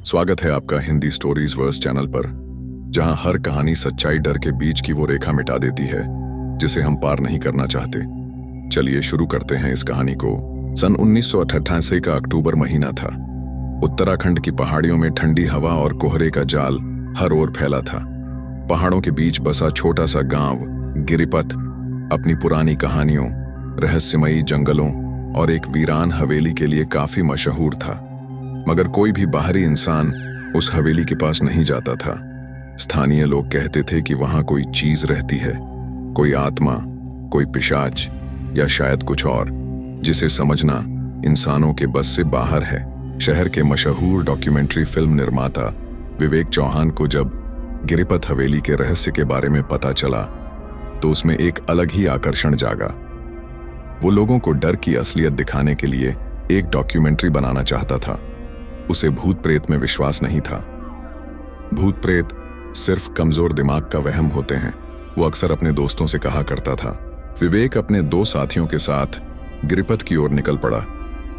स्वागत है आपका हिंदी स्टोरीज वर्स चैनल पर, जहां हर कहानी सच्चाई डर के बीच की वो रेखा मिटा देती है जिसे हम पार नहीं करना चाहते। चलिए शुरू करते हैं इस कहानी को। सन 1988 का अक्टूबर महीना था। उत्तराखंड की पहाड़ियों में ठंडी हवा और कोहरे का जाल हर ओर फैला था। पहाड़ों के बीच बसा छोटा सा गांव गिरिपथ अपनी पुरानी कहानियों, रहस्यमयी जंगलों और एक वीरान हवेली के लिए काफी मशहूर था। मगर कोई भी बाहरी इंसान उस हवेली के पास नहीं जाता था। स्थानीय लोग कहते थे कि वहां कोई चीज रहती है, कोई आत्मा, कोई पिशाच या शायद कुछ और, जिसे समझना इंसानों के बस से बाहर है। शहर के मशहूर डॉक्यूमेंट्री फिल्म निर्माता विवेक चौहान को जब गिरिपथ हवेली के रहस्य के बारे में पता चला तो उसमें एक अलग ही आकर्षण जागा। वो लोगों को डर की असलियत दिखाने के लिए एक डॉक्यूमेंट्री बनाना चाहता था। उसे भूत प्रेत में विश्वास नहीं था। भूत प्रेत सिर्फ कमजोर दिमाग का वहम होते हैं, वो अक्सर अपने दोस्तों से कहा करता था। विवेक अपने दो साथियों के साथ गिरिपथ की ओर निकल पड़ा।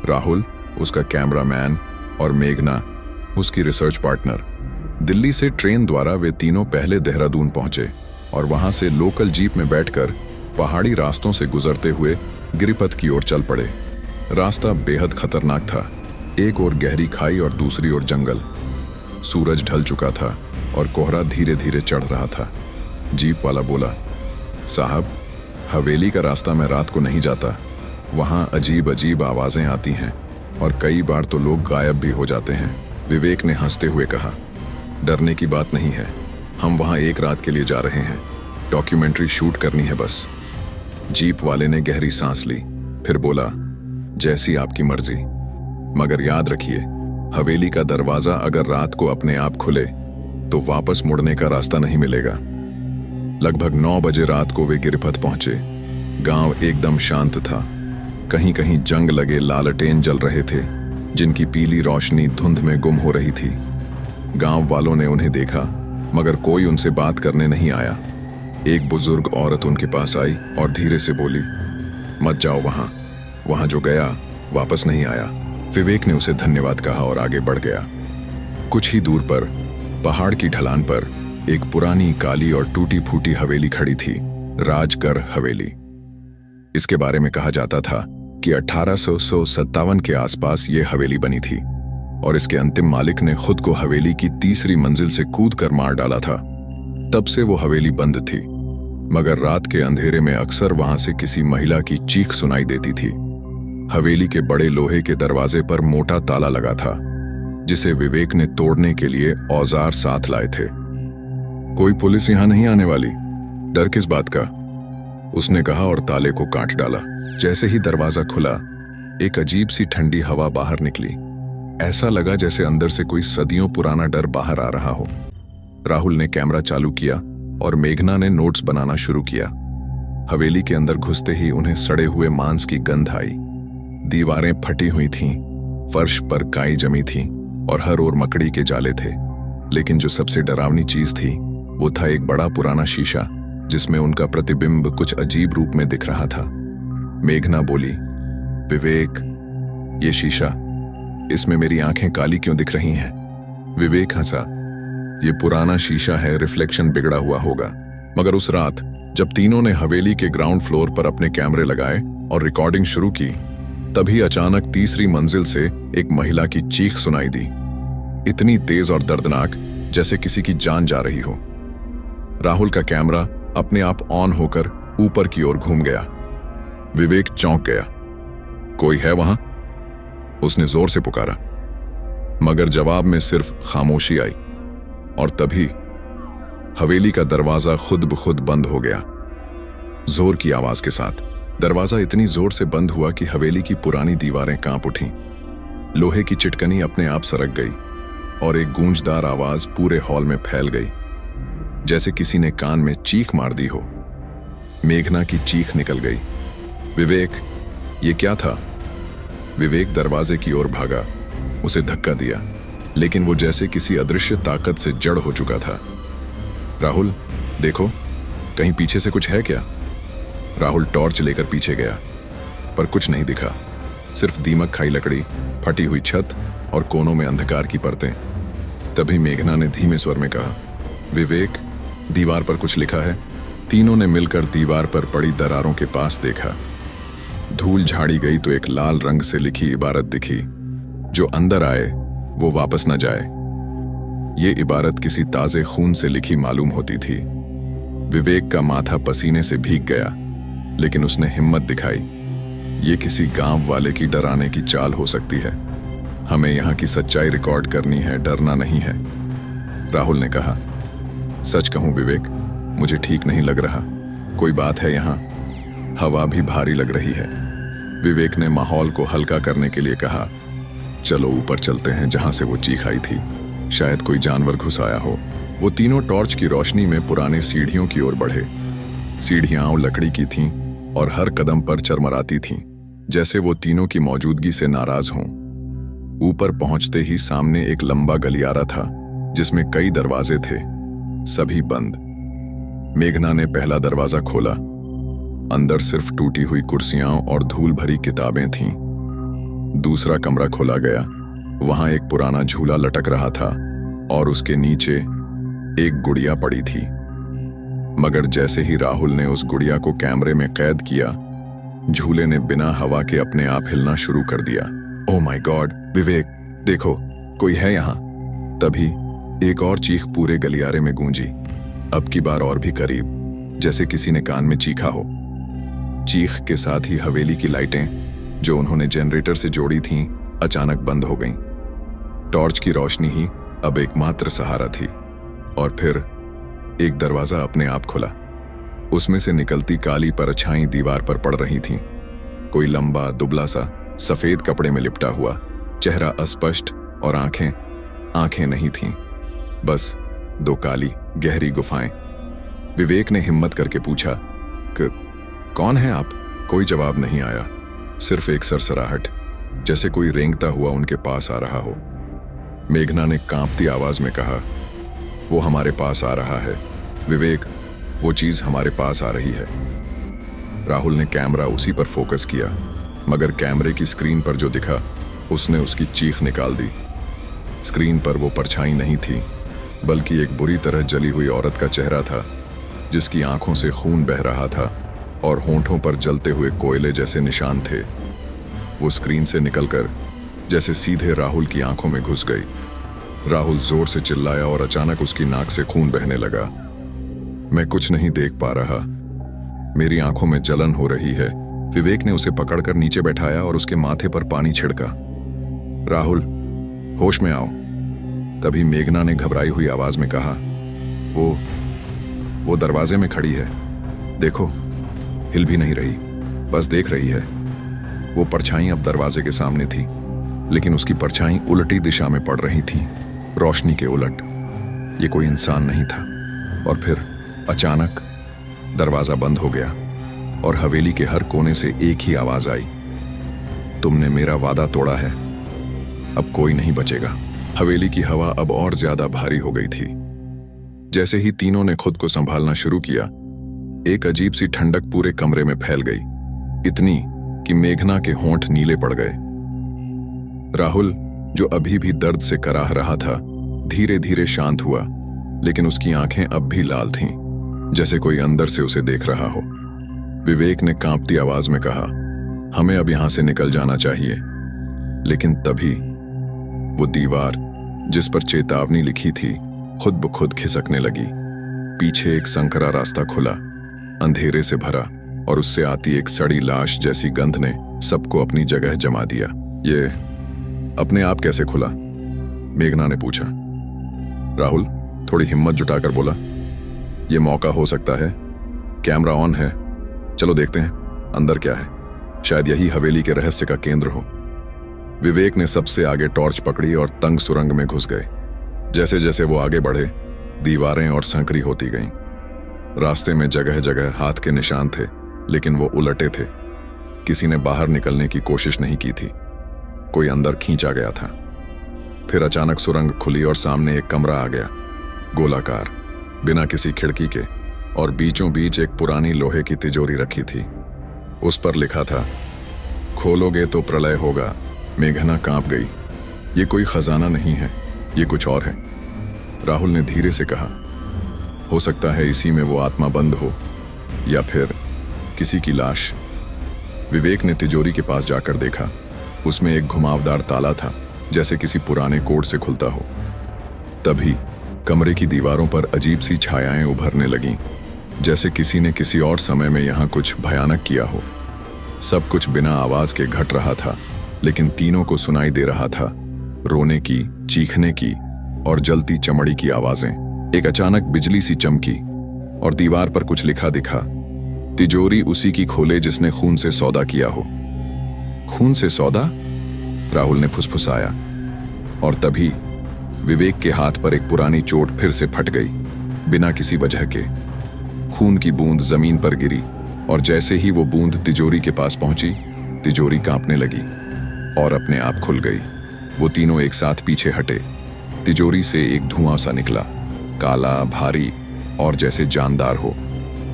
राहुल, उसका कैमरामैन, और मेघना, उसकी रिसर्च पार्टनर। दिल्ली से ट्रेन द्वारा वे तीनों पहले देहरादून पहुंचे और वहां से लोकल जीप में बैठकर पहाड़ी रास्तों से गुजरते हुए गिरिपथ की ओर चल पड़े। रास्ता बेहद खतरनाक था। एक ओर गहरी खाई और दूसरी ओर जंगल। सूरज ढल चुका था और कोहरा धीरे धीरे चढ़ रहा था। जीप वाला बोला, साहब, हवेली का रास्ता मैं रात को नहीं जाता। वहां अजीब अजीब आवाजें आती हैं और कई बार तो लोग गायब भी हो जाते हैं। विवेक ने हंसते हुए कहा, डरने की बात नहीं है, हम वहां एक रात के लिए जा रहे हैं। डॉक्यूमेंट्री शूट करनी है बस। जीप वाले ने गहरी सांस ली, फिर बोला, जैसी आपकी मर्जी, मगर याद रखिए, हवेली का दरवाजा अगर रात को अपने आप खुले तो वापस मुड़ने का रास्ता नहीं मिलेगा। लगभग 9 बजे रात को वे गिरिपथ पहुंचे। गांव एकदम शांत था। कहीं कहीं जंग लगे लालटेन जल रहे थे, जिनकी पीली रोशनी धुंध में गुम हो रही थी। गांव वालों ने उन्हें देखा, मगर कोई उनसे बात करने नहीं आया। एक बुजुर्ग औरत उनके पास आई और धीरे से बोली, मत जाओ वहां जो गया वापस नहीं आया। विवेक ने उसे धन्यवाद कहा और आगे बढ़ गया। कुछ ही दूर पर पहाड़ की ढलान पर एक पुरानी काली और टूटी फूटी हवेली खड़ी थी, राजगढ़ हवेली। इसके बारे में कहा जाता था कि 1857 के आसपास ये हवेली बनी थी और इसके अंतिम मालिक ने खुद को हवेली की तीसरी मंजिल से कूद कर मार डाला था। तब से वो हवेली बंद थी, मगर रात के अंधेरे में अक्सर वहां से किसी महिला की चीख सुनाई देती थी। हवेली के बड़े लोहे के दरवाजे पर मोटा ताला लगा था, जिसे विवेक ने तोड़ने के लिए औजार साथ लाए थे। कोई पुलिस यहां नहीं आने वाली, डर किस बात का, उसने कहा और ताले को काट डाला। जैसे ही दरवाजा खुला, एक अजीब सी ठंडी हवा बाहर निकली। ऐसा लगा जैसे अंदर से कोई सदियों पुराना डर बाहर आ रहा हो। राहुल ने कैमरा चालू किया और मेघना ने नोट्स बनाना शुरू किया। हवेली के अंदर घुसते ही उन्हें सड़े हुए मांस की गंध आई। दीवारें फटी हुई थीं, फर्श पर काई जमी थी और हर ओर मकड़ी के जाले थे। लेकिन जो सबसे डरावनी चीज थी वो था एक बड़ा पुराना शीशा, जिसमें उनका प्रतिबिंब कुछ अजीब रूप में दिख रहा था। मेघना बोली, विवेक, ये शीशा, इसमें मेरी आंखें काली क्यों दिख रही हैं? विवेक हंसा, ये पुराना शीशा है, रिफ्लेक्शन बिगड़ा हुआ होगा। मगर उस रात जब तीनों ने हवेली के ग्राउंड फ्लोर पर अपने कैमरे लगाए और रिकॉर्डिंग शुरू की, तभी अचानक तीसरी मंजिल से एक महिला की चीख सुनाई दी, इतनी तेज और दर्दनाक जैसे किसी की जान जा रही हो। राहुल का कैमरा अपने आप ऑन होकर ऊपर की ओर घूम गया। विवेक चौंक गया। कोई है वहां? उसने जोर से पुकारा, मगर जवाब में सिर्फ खामोशी आई। और तभी हवेली का दरवाजा खुद ब खुद बंद हो गया, जोर की आवाज के साथ। दरवाजा इतनी जोर से बंद हुआ कि हवेली की पुरानी दीवारें कांप उठीं। लोहे की चिटकनी अपने आप सरक गई और एक गूंजदार आवाज पूरे हॉल में फैल गई, जैसे किसी ने कान में चीख मार दी हो। मेघना की चीख निकल गई, विवेक, ये क्या था? विवेक दरवाजे की ओर भागा, उसे धक्का दिया, लेकिन वो जैसे किसी अदृश्य ताकत से जड़ हो चुका था। राहुल, देखो, कहीं पीछे से कुछ है क्या? राहुल टॉर्च लेकर पीछे गया, पर कुछ नहीं दिखा। सिर्फ दीमक खाई लकड़ी, फटी हुई छत और कोनों में अंधकार की परतें। तभी मेघना ने धीमे स्वर में कहा, विवेक, दीवार पर कुछ लिखा है। तीनों ने मिलकर दीवार पर पड़ी दरारों के पास देखा। धूल झाड़ी गई तो एक लाल रंग से लिखी इबारत दिखी, जो अंदर आए वो वापस न जाए। ये इबारत किसी ताजे खून से लिखी मालूम होती थी। विवेक का माथा पसीने से भीग गया, लेकिन उसने हिम्मत दिखाई। ये किसी गांव वाले की डराने की चाल हो सकती है। हमें यहाँ की सच्चाई रिकॉर्ड करनी है, डरना नहीं है। राहुल ने कहा, सच कहूं विवेक, मुझे ठीक नहीं लग रहा। कोई बात है यहाँ? हवा भी भारी लग रही है। विवेक ने माहौल को हल्का करने के लिए कहा, चलो ऊपर चलते हैं जहां से वो चीख आई थी। शायद कोई जानवर घुस आया हो। वो तीनों टॉर्च की रोशनी में पुराने सीढ़ियों की ओर बढ़े। सीढ़ियां लकड़ी की थीं और हर कदम पर चरमराती थीं, जैसे वो तीनों की मौजूदगी से नाराज हों। ऊपर पहुंचते ही सामने एक लंबा गलियारा था, जिसमें कई दरवाजे थे, सभी बंद। मेघना ने पहला दरवाजा खोला। अंदर सिर्फ टूटी हुई कुर्सियां और धूल भरी किताबें थीं। दूसरा कमरा खोला गया। वहां एक पुराना झूला लटक रहा था और उसके नीचे एक गुड़िया पड़ी थी। मगर जैसे ही राहुल ने उस गुड़िया को कैमरे में कैद किया, झूले ने बिना हवा के अपने आप हिलना शुरू कर दिया। ओह माय गॉड, विवेक, देखो, कोई है यहाँ। तभी एक और चीख पूरे गलियारे में गूंजी, अब की बार और भी करीब, जैसे किसी ने कान में चीखा हो। चीख के साथ ही हवेली की लाइटें, जो उन्होंने जनरेटर से जोड़ी थीं, अचानक बंद हो गईं। टॉर्च की रोशनी ही अब एकमात्र सहारा थी। और फिर एक दरवाजा अपने आप खुला। उसमें से निकलती काली परछाई दीवार पर पड़ रही थीं। कोई लंबा, दुबला सा, सफेद कपड़े में लिपटा हुआ, चेहरा अस्पष्ट और आंखें नहीं थीं, बस दो काली, गहरी गुफाएं। विवेक ने हिम्मत करके पूछा, कौन है आप? कोई जवाब नहीं आया, सिर्फ एक सरसराहट, जैसे कोई रेंगता हुआ उनके पास आ रहा हो। मेघना ने कांपती आवाज में कहा, वो हमारे पास आ रहा है विवेक, वो चीज हमारे पास आ रही है। राहुल ने कैमरा उसी पर फोकस किया, मगर कैमरे की स्क्रीन पर जो दिखा, उसने उसकी चीख निकाल दी। स्क्रीन पर वो परछाई नहीं थी, बल्कि एक बुरी तरह जली हुई औरत का चेहरा था, जिसकी आंखों से खून बह रहा था और होंठों पर जलते हुए कोयले जैसे निशान थे। वो स्क्रीन से निकलकर जैसे सीधे राहुल की आंखों में घुस गई। राहुल जोर से चिल्लाया और अचानक उसकी नाक से खून बहने लगा। मैं कुछ नहीं देख पा रहा, मेरी आंखों में जलन हो रही है। विवेक ने उसे पकड़कर नीचे बैठाया और उसके माथे पर पानी छिड़का। राहुल, होश में आओ। तभी मेघना ने घबराई हुई आवाज में कहा, वो दरवाजे में खड़ी है, देखो, हिल भी नहीं रही, बस देख रही है। वो परछाई अब दरवाजे के सामने थी, लेकिन उसकी परछाई उल्टी दिशा में पड़ रही थी, रोशनी के उलट। ये कोई इंसान नहीं था। और फिर अचानक दरवाजा बंद हो गया और हवेली के हर कोने से एक ही आवाज आई, तुमने मेरा वादा तोड़ा है, अब कोई नहीं बचेगा। हवेली की हवा अब और ज्यादा भारी हो गई थी। जैसे ही तीनों ने खुद को संभालना शुरू किया, एक अजीब सी ठंडक पूरे कमरे में फैल गई, इतनी कि मेघना के होंठ नीले पड़ गए। राहुल, जो अभी भी दर्द से कराह रहा था, धीरे धीरे शांत हुआ, लेकिन उसकी आंखें अब भी लाल थीं, जैसे कोई अंदर से उसे देख रहा हो। विवेक ने कांपती आवाज में कहा, हमें अब यहां से निकल जाना चाहिए। लेकिन तभी वो दीवार जिस पर चेतावनी लिखी थी, खुद ब खुद खिसकने लगी। पीछे एक संकरा रास्ता खुला, अंधेरे से भरा, और उससे आती एक सड़ी लाश जैसी गंध ने सबको अपनी जगह जमा दिया। ये अपने आप कैसे खुला? मेघना ने पूछा। राहुल थोड़ी हिम्मत जुटाकर बोला, ये मौका हो सकता है। कैमरा ऑन है, चलो देखते हैं अंदर क्या है, शायद यही हवेली के रहस्य का केंद्र हो। विवेक ने सबसे आगे टॉर्च पकड़ी और तंग सुरंग में घुस गए। जैसे जैसे वो आगे बढ़े, दीवारें और संकरी होती गईं। रास्ते में जगह जगह हाथ के निशान थे, लेकिन वो उलटे थे। किसी ने बाहर निकलने की कोशिश नहीं की थी, कोई अंदर खींचा गया था। फिर अचानक सुरंग खुली और सामने एक कमरा आ गया, गोलाकार, बिना किसी खिड़की के, और बीचों बीच एक पुरानी लोहे की तिजोरी रखी थी। उस पर लिखा था, खोलोगे तो प्रलय होगा। मेघना कांप गई। ये कोई खजाना नहीं है, ये कुछ और है। राहुल ने धीरे से कहा। हो सकता है इसी में वो आत्मा बंद हो, या फिर किसी की लाश। विवेक ने तिजोरी के पास जाकर देखा। उसमें एक घुमावदार ताला था, जैसे किसी पुराने कोड से खुलता हो। तभी कमरे की दीवारों पर अजीब सी छायाएं उभरने लगीं, जैसे किसी ने किसी और समय में यहाँ कुछ भयानक किया हो। सब कुछ बिना आवाज के घट रहा था, लेकिन तीनों को सुनाई दे रहा था। रोने की, चीखने की और जलती चमड़ी की आवाजें। एक अचानक बिजली सी चमकी और दीवार पर कुछ लिखा दिखा। तिजोरी उसी की खोले जिसने खून से सौदा किया हो। खून से सौदा? राहुल ने फुसफुसाया, और तभी विवेक के हाथ पर एक पुरानी चोट फिर से फट गई, बिना किसी वजह के। खून की बूंद जमीन पर गिरी, और जैसे ही वो बूंद तिजोरी के पास पहुंची, तिजोरी कांपने लगी और अपने आप खुल गई। वो तीनों एक साथ पीछे हटे। तिजोरी से एक धुआं सा निकला, काला, भारी और जैसे जानदार हो।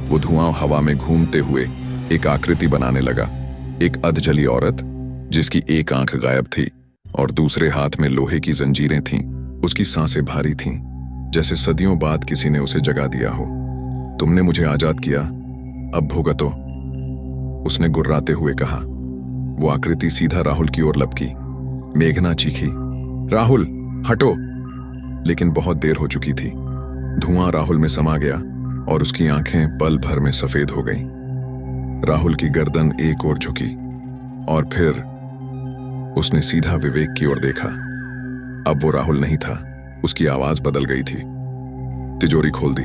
वो धुआं हवा में घूमते हुए एक आकृति बनाने लगा। एक अधजली औरत, जिसकी एक आंख गायब थी और दूसरे हाथ में लोहे की जंजीरें थीं। उसकी सांसें भारी थीं, जैसे सदियों बाद किसी ने उसे जगा दिया हो। तुमने मुझे आजाद किया, अब भुगतो, उसने गुर्राते हुए कहा। वो आकृति सीधा राहुल की ओर लपकी। मेघना चीखी, राहुल हटो! लेकिन बहुत देर हो चुकी थी। धुआं राहुल में समा गया और उसकी आंखें पल भर में सफेद हो गईं। राहुल की गर्दन एक ओर झुकी और फिर उसने सीधा विवेक की ओर देखा। अब वो राहुल नहीं था, उसकी आवाज बदल गई थी। तिजोरी खोल दी,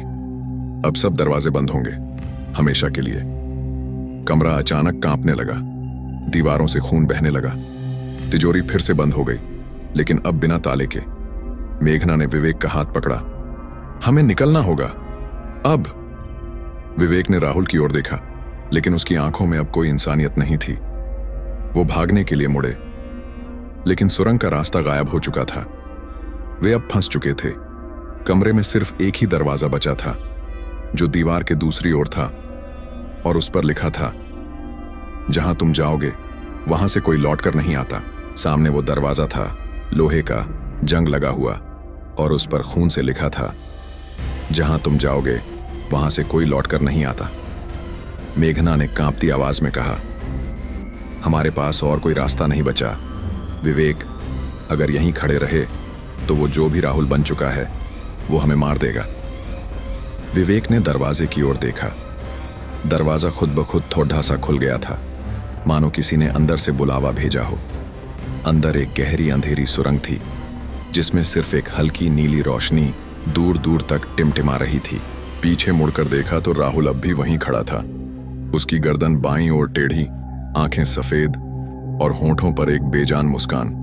अब सब दरवाजे बंद होंगे, हमेशा के लिए। कमरा अचानक कांपने लगा, दीवारों से खून बहने लगा। तिजोरी फिर से बंद हो गई, लेकिन अब बिना ताले के। मेघना ने विवेक का हाथ पकड़ा। हमें निकलना होगा अब। विवेक ने राहुल की ओर देखा, लेकिन उसकी आंखों में अब कोई इंसानियत नहीं थी। वो भागने के लिए मुड़े, लेकिन सुरंग का रास्ता गायब हो चुका था। वे अब फंस चुके थे। कमरे में सिर्फ एक ही दरवाजा बचा था, जो दीवार के दूसरी ओर था, और उस पर लिखा था, जहां तुम जाओगे वहां से कोई लौटकर नहीं आता। सामने वो दरवाजा था, लोहे का, जंग लगा हुआ, और उस पर खून से लिखा था, जहां तुम जाओगे वहां से कोई लौटकर नहीं आता। मेघना ने कांपती आवाज में कहा, हमारे पास और कोई रास्ता नहीं बचा। विवेक, अगर यहीं खड़े रहे तो वो जो भी राहुल बन चुका है वो हमें मार देगा। विवेक ने दरवाजे की ओर देखा। दरवाजा खुद ब खुद थोड़ा सा खुल गया था, मानो किसी ने अंदर से बुलावा भेजा हो। अंदर एक गहरी अंधेरी सुरंग थी, जिसमें सिर्फ एक हल्की नीली रोशनी दूर दूर तक टिमटिमा रही थी। पीछे मुड़कर देखा तो राहुल अब भी वहीं खड़ा था। उसकी गर्दन बाईं ओर टेढ़ी, आंखें सफेद और होंठों पर एक बेजान मुस्कान।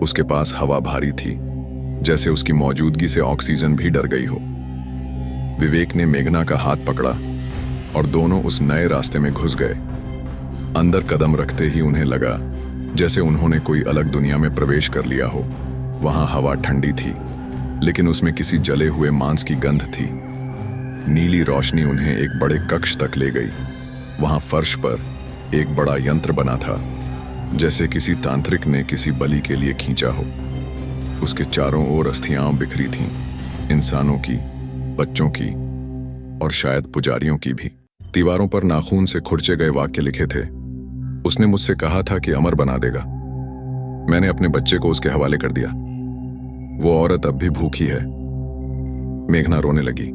उसके पास हवा भारी थी, जैसे उसकी मौजूदगी से ऑक्सीजन भी डर गई हो। विवेक ने मेघना का हाथ पकड़ा और दोनों उस नए रास्ते में घुस गए। अंदर कदम रखते ही उन्हें लगा जैसे उन्होंने कोई अलग दुनिया में प्रवेश कर लिया हो। वहां हवा ठंडी थी, लेकिन उसमें किसी जले हुए मांस की गंध थी। नीली रोशनी उन्हें एक बड़े कक्ष तक ले गई। वहां फर्श पर एक बड़ा यंत्र बना था, जैसे किसी तांत्रिक ने किसी बलि के लिए खींचा हो। उसके चारों ओर अस्थियां बिखरी थीं, इंसानों की, बच्चों की और शायद पुजारियों की भी। दीवारों पर नाखून से खुरचे गए वाक्य लिखे थे। उसने मुझसे कहा था कि अमर बना देगा। मैंने अपने बच्चे को उसके हवाले कर दिया। वो औरत अब भी भूखी है। मेघना रोने लगी।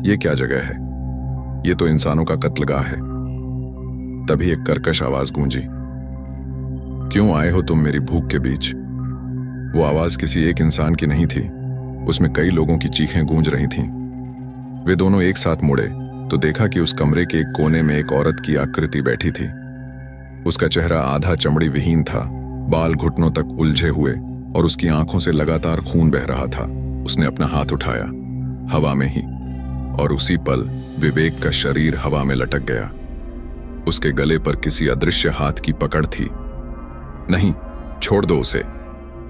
ये क्या जगह है? ये तो इंसानों का कत्लगाह है। तभी एक कर्कश आवाज गूंजी, क्यों आए हो तुम मेरी भूख के बीच? वो आवाज किसी एक इंसान की नहीं थी, उसमें कई लोगों की चीखें गूंज रही थीं। वे दोनों एक साथ मुड़े तो देखा कि उस कमरे के एक कोने में एक औरत की आकृति बैठी थी। उसका चेहरा आधा चमड़ी विहीन था, बाल घुटनों तक उलझे हुए और उसकी आंखों से लगातार खून बह रहा था। उसने अपना हाथ उठाया, हवा में ही, और उसी पल विवेक का शरीर हवा में लटक गया। उसके गले पर किसी अदृश्य हाथ की पकड़ थी। नहीं, छोड़ दो उसे,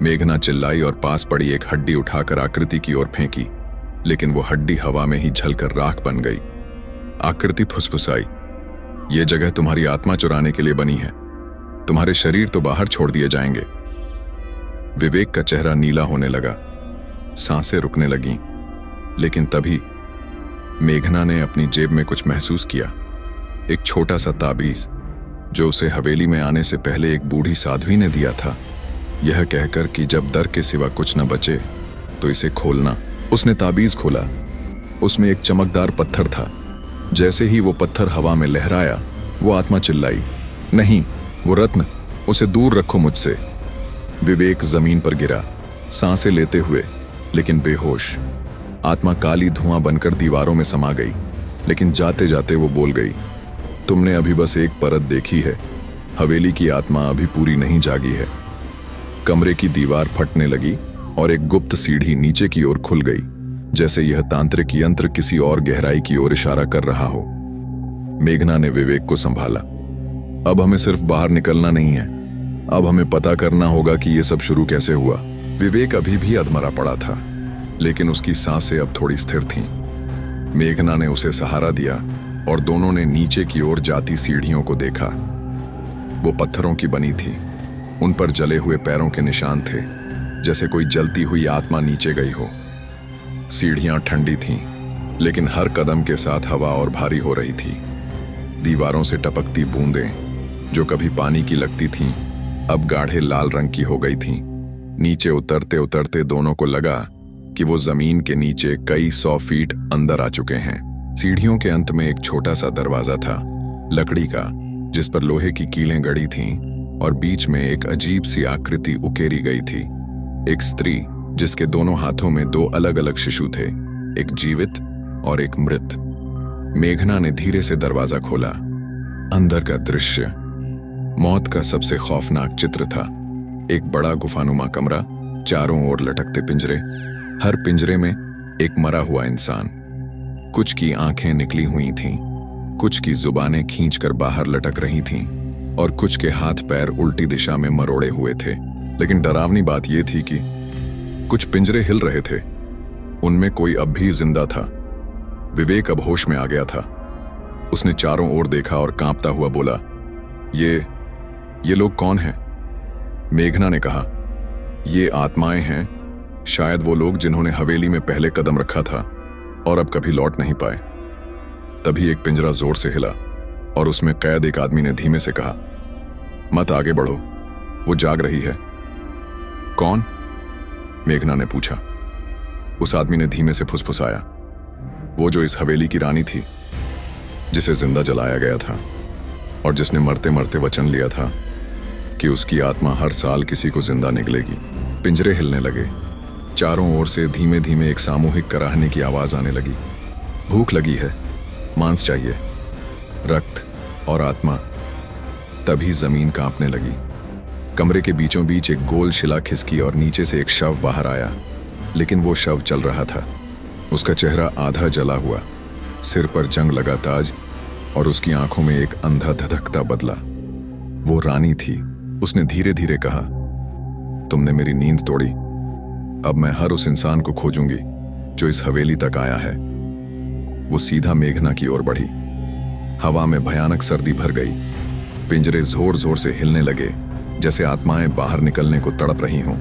मेघना चिल्लाई और पास पड़ी एक हड्डी उठाकर आकृति की ओर फेंकी, लेकिन वो हड्डी हवा में ही झलकर राख बन गई। आकृति फुसफुसाई, ये जगह तुम्हारी आत्मा चुराने के लिए बनी है, तुम्हारे शरीर तो बाहर छोड़ दिए जाएंगे। विवेक का चेहरा नीला होने लगा, सांसें रुकने लगीं लेकिन तभी मेघना ने अपनी जेब में कुछ महसूस किया, एक छोटा सा ताबीज जो उसे हवेली में आने से पहले एक बूढ़ी साध्वी ने दिया था, यह कहकर कि जब दर के सिवा कुछ न बचे तो इसे खोलना। उसने ताबीज खोला। उसमें एक चमकदार पत्थर था। जैसे ही वो पत्थर हवा में लहराया, वो आत्मा चिल्लाई, नहीं, वो रत्न, उसे दूर रखो मुझसे। विवेक जमीन पर गिरा, सांसें लेते हुए लेकिन बेहोश। आत्मा काली धुआं बनकर दीवारों में समा गई, लेकिन जाते जाते वो बोल गई, तुमने अभी बस एक परत देखी है, हवेली की आत्मा अभी पूरी नहीं जागी है। कमरे की दीवार फटने लगी और एक गुप्त सीढ़ी नीचे की ओर खुल गई, जैसे यह तांत्रिक यंत्र किसी और गहराई की ओर इशारा कर रहा हो। मेघना ने विवेक को संभाला। अब हमें सिर्फ बाहर निकलना नहीं है, अब हमें पता करना होगा कि यह सब शुरू कैसे हुआ। विवेक अभी भी अधमरा पड़ा था, लेकिन उसकी सांसें अब थोड़ी स्थिर थीं। मेघना ने उसे सहारा दिया और दोनों ने नीचे की ओर जाती सीढ़ियों को देखा। वो पत्थरों की बनी थी, उन पर जले हुए पैरों के निशान थे, जैसे कोई जलती हुई आत्मा नीचे गई हो। सीढ़ियां ठंडी थीं, लेकिन हर कदम के साथ हवा और भारी हो रही थी। दीवारों से टपकती बूंदें, जो कभी पानी की लगती थीं, अब गाढ़े लाल रंग की हो गई थीं। नीचे उतरते उतरते दोनों को लगा कि वो जमीन के नीचे कई 100 फीट अंदर आ चुके हैं। सीढ़ियों के अंत में एक छोटा सा दरवाजा था, लकड़ी का, जिस पर लोहे की कीलें गड़ी थीं और बीच में एक अजीब सी आकृति उकेरी गई थी। एक स्त्री जिसके दोनों हाथों में 2 अलग अलग शिशु थे, एक जीवित और एक मृत। मेघना ने धीरे से दरवाजा खोला। अंदर का दृश्य मौत का सबसे खौफनाक चित्र था। एक बड़ा गुफानुमा कमरा, चारों ओर लटकते पिंजरे, हर पिंजरे में एक मरा हुआ इंसान। कुछ की आंखें निकली हुई थीं, कुछ की जुबानें खींचकर बाहर लटक रही थीं और कुछ के हाथ पैर उल्टी दिशा में मरोड़े हुए थे। लेकिन डरावनी बात यह थी कि कुछ पिंजरे हिल रहे थे, उनमें कोई अब भी जिंदा था। विवेक अब होश में आ गया था। उसने चारों ओर देखा और कांपता हुआ बोला, ये लोग कौन हैं? मेघना ने कहा, ये आत्माएं हैं, शायद वो लोग जिन्होंने हवेली में पहले कदम रखा था और अब कभी लौट नहीं पाए। तभी एक पिंजरा जोर से हिला और उसमें कैद एक आदमी ने धीमे से कहा, मत आगे बढ़ो, वो जाग रही है। कौन? मेघना ने पूछा। उस आदमी ने धीमे से फुसफुसाया, वो जो इस हवेली की रानी थी, जिसे जिंदा जलाया गया था और जिसने मरते मरते वचन लिया था कि उसकी आत्मा हर साल किसी को जिंदा निकलेगी। पिंजरे हिलने लगे। चारों ओर से धीमे धीमे एक सामूहिक कराहने की आवाज आने लगी। भूख लगी है, मांस चाहिए, रक्त और आत्मा। तभी जमीन कांपने लगी। कमरे के बीचों बीच एक गोल शिला खिसकी और नीचे से एक शव बाहर आया, लेकिन वो शव चल रहा था। उसका चेहरा आधा जला हुआ, सिर पर जंग लगा ताज और उसकी आंखों में एक अंधा धधकता बदला। वो रानी थी। उसने धीरे धीरे कहा, तुमने मेरी नींद तोड़ी। अब मैं हर उस इंसान को खोजूंगी जो इस हवेली तक आया है। वो सीधा मेघना की ओर बढ़ी। हवा में भयानक सर्दी भर गई। पिंजरे जोर जोर से हिलने लगे, जैसे आत्माएं बाहर निकलने को तड़प रही हों।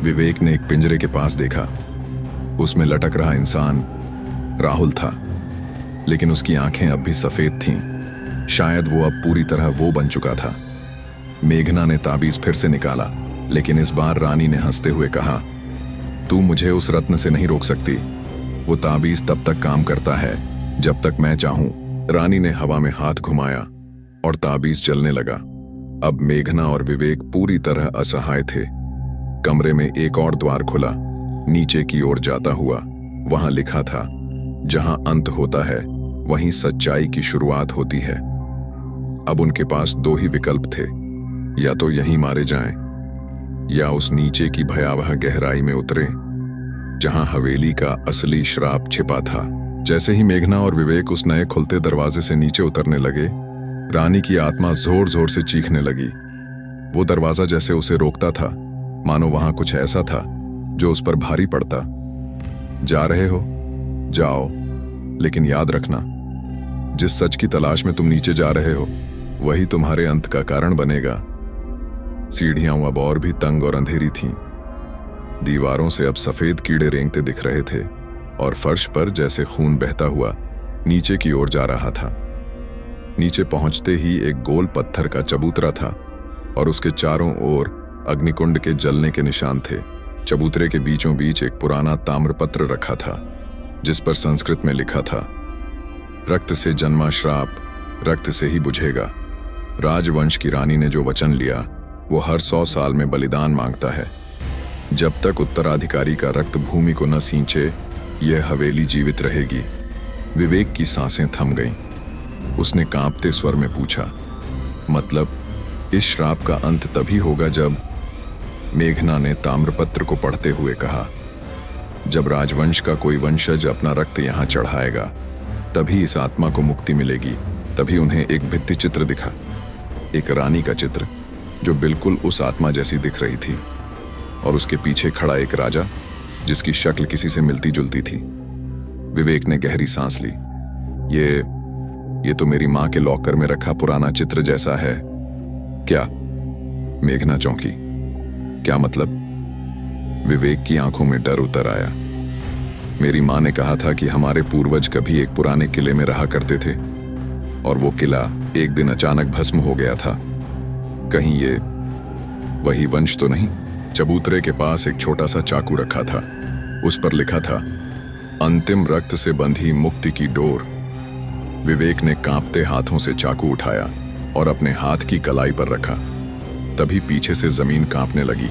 विवेक ने एक पिंजरे के पास देखा। उसमें लटक रहा इंसान राहुल था, लेकिन उसकी आंखें अब भी सफेद थीं। शायद वो अब पूरी तरह वो बन चुका था। मेघना ने ताबीज फिर से निकाला, लेकिन इस बार रानी ने हंसते हुए कहा, तू मुझे उस रत्न से नहीं रोक सकती। वो ताबीज तब तक काम करता है जब तक मैं चाहूं। रानी ने हवा में हाथ घुमाया और ताबीज चलने लगा। अब मेघना और विवेक पूरी तरह असहाय थे। कमरे में एक और द्वार खुला, नीचे की ओर जाता हुआ। वहां लिखा था, जहां अंत होता है वहीं सच्चाई की शुरुआत होती है। अब उनके पास 2 ही विकल्प थे, या तो यहीं मारे जाएं, या उस नीचे की भयावह गहराई में उतरे जहां हवेली का असली श्राप छिपा था। जैसे ही मेघना और विवेक उस नए खुलते दरवाजे से नीचे उतरने लगे, रानी की आत्मा जोर जोर से चीखने लगी। वो दरवाजा जैसे उसे रोकता था, मानो वहां कुछ ऐसा था जो उस पर भारी पड़ता। जा रहे हो, जाओ, लेकिन याद रखना, जिस सच की तलाश में तुम नीचे जा रहे हो वही तुम्हारे अंत का कारण बनेगा। सीढ़ियां अब और भी तंग और अंधेरी थीं। दीवारों से अब सफेद कीड़े रेंगते दिख रहे थे और फर्श पर जैसे खून बहता हुआ नीचे की ओर जा रहा था। नीचे पहुंचते ही एक गोल पत्थर का चबूतरा था और उसके चारों ओर अग्निकुंड के जलने के निशान थे। चबूतरे के बीचों बीच एक पुराना ताम्रपत्र रखा था जिस पर संस्कृत में लिखा था, रक्त से जन्मा श्राप रक्त से ही बुझेगा। राजवंश की रानी ने जो वचन लिया वो हर 100 साल में बलिदान मांगता है। जब तक उत्तराधिकारी का रक्त भूमि को न सींचे यह हवेली जीवित रहेगी। विवेक की सांसें थम गईं। उसने कांपते स्वर में पूछा, मतलब इस श्राप का अंत तभी होगा जब? मेघना ने ताम्रपत्र को पढ़ते हुए कहा, जब राजवंश का कोई वंशज अपना रक्त यहां चढ़ाएगा तभी इस आत्मा को मुक्ति मिलेगी। तभी उन्हें एक भित्ति चित्र दिखा, एक रानी का चित्र जो बिल्कुल उस आत्मा जैसी दिख रही थी और उसके पीछे खड़ा एक राजा जिसकी शक्ल किसी से मिलती जुलती थी। विवेक ने गहरी सांस ली। ये तो मेरी मां के लॉकर में रखा पुराना चित्र जैसा है। क्या? मेघना चौंकी। क्या मतलब? विवेक की आंखों में डर उतर आया। मेरी मां ने कहा था कि हमारे पूर्वज कभी एक पुराने किले में रहा करते थे और वो किला एक दिन अचानक भस्म हो गया था। कहीं ये वही वंश तो नहीं? चबूतरे के पास एक छोटा सा चाकू रखा था। उस पर लिखा था, अंतिम रक्त से बंधी मुक्ति की डोर। विवेक ने कांपते हाथों से चाकू उठाया और अपने हाथ की कलाई पर रखा। तभी पीछे से जमीन कांपने लगी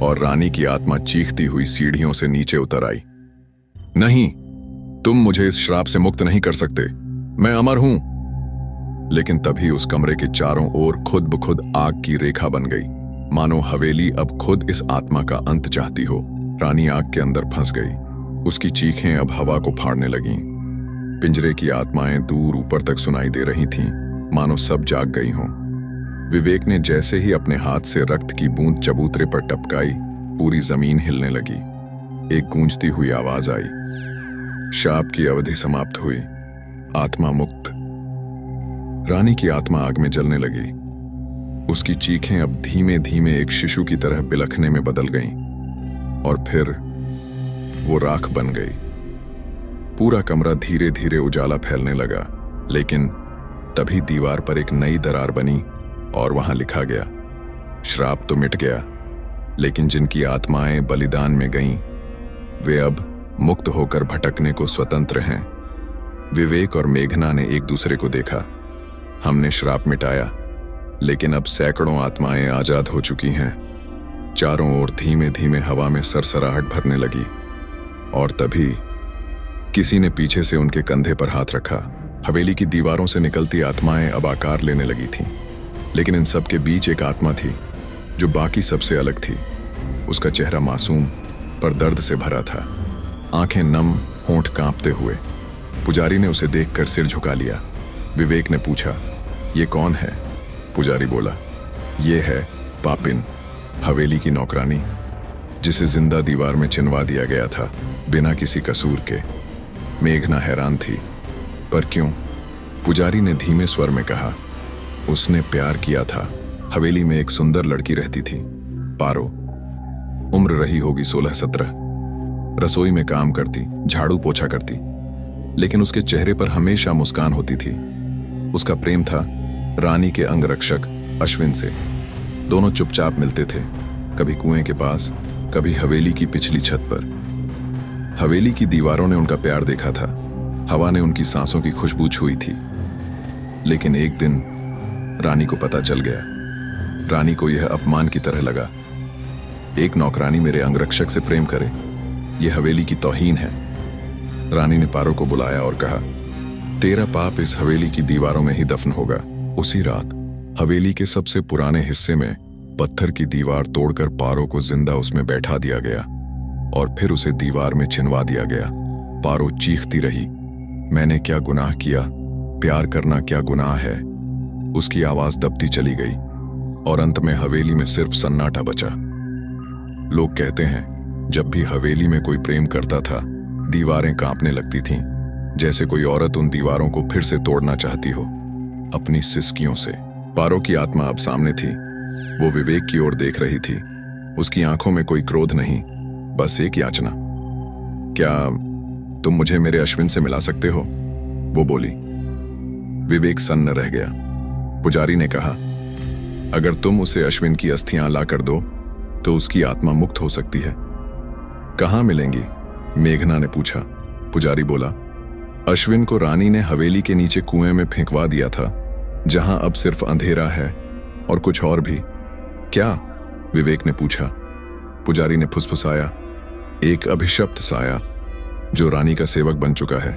और रानी की आत्मा चीखती हुई सीढ़ियों से नीचे उतर आई। नहीं, तुम मुझे इस श्राप से मुक्त नहीं कर सकते, मैं अमर हूं। लेकिन तभी उस कमरे के चारों ओर खुद ब खुद आग की रेखा बन गई, मानो हवेली अब खुद इस आत्मा का अंत चाहती हो। रानी आग के अंदर फंस गई। उसकी चीखें अब हवा को फाड़ने लगीं। पिंजरे की आत्माएं दूर ऊपर तक सुनाई दे रही थीं, मानो सब जाग गई हों। विवेक ने जैसे ही अपने हाथ से रक्त की बूंद चबूतरे पर टपकाई, पूरी जमीन हिलने लगी। एक गूंजती हुई आवाज आई, शाप की अवधि समाप्त हुई, आत्मा मुक्त। रानी की आत्मा आग में जलने लगी। उसकी चीखें अब धीमे धीमे एक शिशु की तरह बिलखने में बदल गईं और फिर वो राख बन गई। पूरा कमरा धीरे धीरे उजाला फैलने लगा, लेकिन तभी दीवार पर एक नई दरार बनी और वहां लिखा गया, श्राप तो मिट गया, लेकिन जिनकी आत्माएं बलिदान में गईं, वे अब मुक्त होकर भटकने को स्वतंत्र हैं। विवेक और मेघना ने एक दूसरे को देखा। हमने श्राप मिटाया, लेकिन अब सैकड़ों आत्माएं आजाद हो चुकी हैं। चारों ओर धीमे धीमे हवा में सरसराहट भरने लगी और तभी किसी ने पीछे से उनके कंधे पर हाथ रखा। हवेली की दीवारों से निकलती आत्माएं अब आकार लेने लगी थीं, लेकिन इन सब के बीच एक आत्मा थी जो बाकी सबसे अलग थी। उसका चेहरा मासूम पर दर्द से भरा था, आंखें नम, होंठ कांपते हुए। पुजारी ने उसे देखकर सिर झुका लिया। विवेक ने पूछा, ये कौन है? पुजारी बोला, ये है पापिन, हवेली की नौकरानी, जिसे जिंदा दीवार में चिनवा दिया गया था बिना किसी कसूर के। मेघना हैरान थी। पर क्यों? पुजारी ने धीमे स्वर में कहा, उसने प्यार किया था। हवेली में एक सुंदर लड़की रहती थी, पारो। उम्र रही होगी 16-17। रसोई में काम करती, झाड़ू पोछा करती, लेकिन उसके चेहरे पर हमेशा मुस्कान होती थी। उसका प्रेम था रानी के अंगरक्षक अश्विन से। दोनों चुपचाप मिलते थे, कभी कुएं के पास, कभी हवेली की पिछली छत पर। हवेली की दीवारों ने उनका प्यार देखा था, हवा ने उनकी सांसों की खुशबू छुई थी। लेकिन एक दिन रानी को पता चल गया। रानी को यह अपमान की तरह लगा। एक नौकरानी मेरे अंगरक्षक से प्रेम करे, यह हवेली की तौहीन है। रानी ने पारो को बुलाया और कहा, तेरा पाप इस हवेली की दीवारों में ही दफन होगा। उसी रात हवेली के सबसे पुराने हिस्से में पत्थर की दीवार तोड़कर पारो को जिंदा उसमें बैठा दिया गया और फिर उसे दीवार में चिनवा दिया गया। पारो चीखती रही, मैंने क्या गुनाह किया? प्यार करना क्या गुनाह है? उसकी आवाज दबती चली गई और अंत में हवेली में सिर्फ सन्नाटा बचा। लोग कहते हैं जब भी हवेली में कोई प्रेम करता था, दीवारें कांपने लगती थीं, जैसे कोई औरत उन दीवारों को फिर से तोड़ना चाहती हो अपनी सिसकियों से। पारो की आत्मा अब सामने थी। वो विवेक की ओर देख रही थी। उसकी आंखों में कोई क्रोध नहीं, बस एक याचना। तुम मुझे मेरे अश्विन से मिला सकते हो? वो बोली। विवेक सन्न रह गया। पुजारी ने कहा, अगर तुम उसे अश्विन की अस्थियां ला कर दो तो उसकी आत्मा मुक्त हो सकती है। कहाँ मिलेंगी? मेघना ने पूछा। पुजारी बोला, अश्विन को रानी ने हवेली के नीचे कुएं में फेंकवा दिया था, जहां अब सिर्फ अंधेरा है और कुछ और भी। क्या? विवेक ने पूछा। पुजारी ने फुसफुसाया, एक अभिशप्त साया जो रानी का सेवक बन चुका है।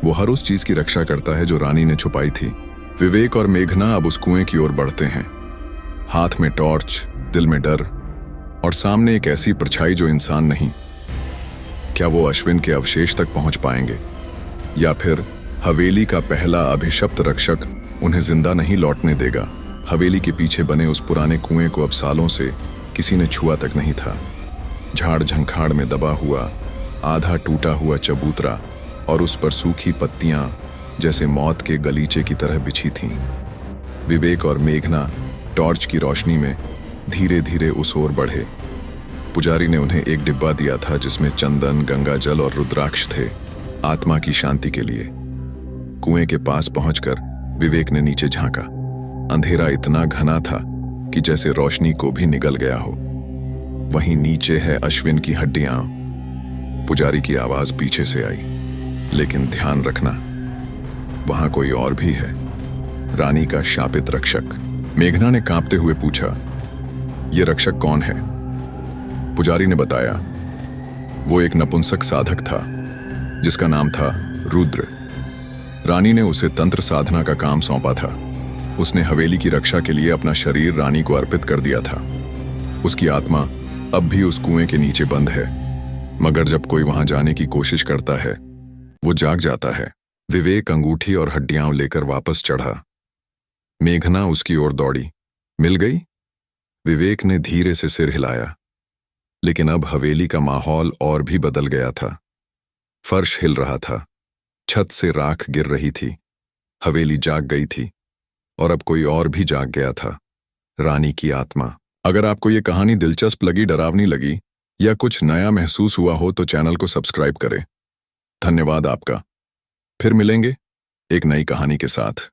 वो हर उस चीज की रक्षा करता है जो रानी ने छुपाई थी। विवेक और मेघना अब उस कुएं की ओर बढ़ते हैं, हाथ में टॉर्च, दिल में डर और सामने एक ऐसी परछाई जो इंसान नहीं। क्या वो अश्विन के अवशेष तक पहुंच पाएंगे, या फिर हवेली का पहला अभिशप्त रक्षक उन्हें जिंदा नहीं लौटने देगा? हवेली के पीछे बने उस पुराने कुएं को अब सालों से किसी ने छुआ तक नहीं था। झाड़ झंखाड़ में दबा हुआ, आधा टूटा हुआ चबूतरा और उस पर सूखी पत्तियां जैसे मौत के गलीचे की तरह बिछी थीं। विवेक और मेघना टॉर्च की रोशनी में धीरे धीरे उस ओर बढ़े। पुजारी ने उन्हें एक डिब्बा दिया था जिसमें चंदन, गंगाजल और रुद्राक्ष थे, आत्मा की शांति के लिए। कुएं के पास पहुंचकर विवेक ने नीचे झांका। अंधेरा इतना घना था कि जैसे रोशनी को भी निगल गया हो। वहीं नीचे है अश्विन की हड्डियां। पुजारी की आवाज पीछे से आई, लेकिन ध्यान रखना, वहां कोई और भी है, रानी का शापित रक्षक। मेघना ने कांपते हुए पूछा, यह रक्षक कौन है? पुजारी ने बताया, वो एक नपुंसक साधक था जिसका नाम था रुद्र। रानी ने उसे तंत्र साधना का काम सौंपा था। उसने हवेली की रक्षा के लिए अपना शरीर रानी को अर्पित कर दिया था। उसकी आत्मा अब भी उस कुएं के नीचे बंद है, मगर जब कोई वहां जाने की कोशिश करता है वो जाग जाता है। विवेक अंगूठी और हड्डियां लेकर वापस चढ़ा। मेघना उसकी ओर दौड़ी। मिल गई? विवेक ने धीरे से सिर हिलाया। लेकिन अब हवेली का माहौल और भी बदल गया था। फर्श हिल रहा था, छत से राख गिर रही थी। हवेली जाग गई थी और अब कोई और भी जाग गया था, रानी की आत्मा। अगर आपको ये कहानी दिलचस्प लगी, डरावनी लगी या कुछ नया महसूस हुआ हो तो चैनल को सब्सक्राइब करें। धन्यवाद आपका। फिर मिलेंगे एक नई कहानी के साथ।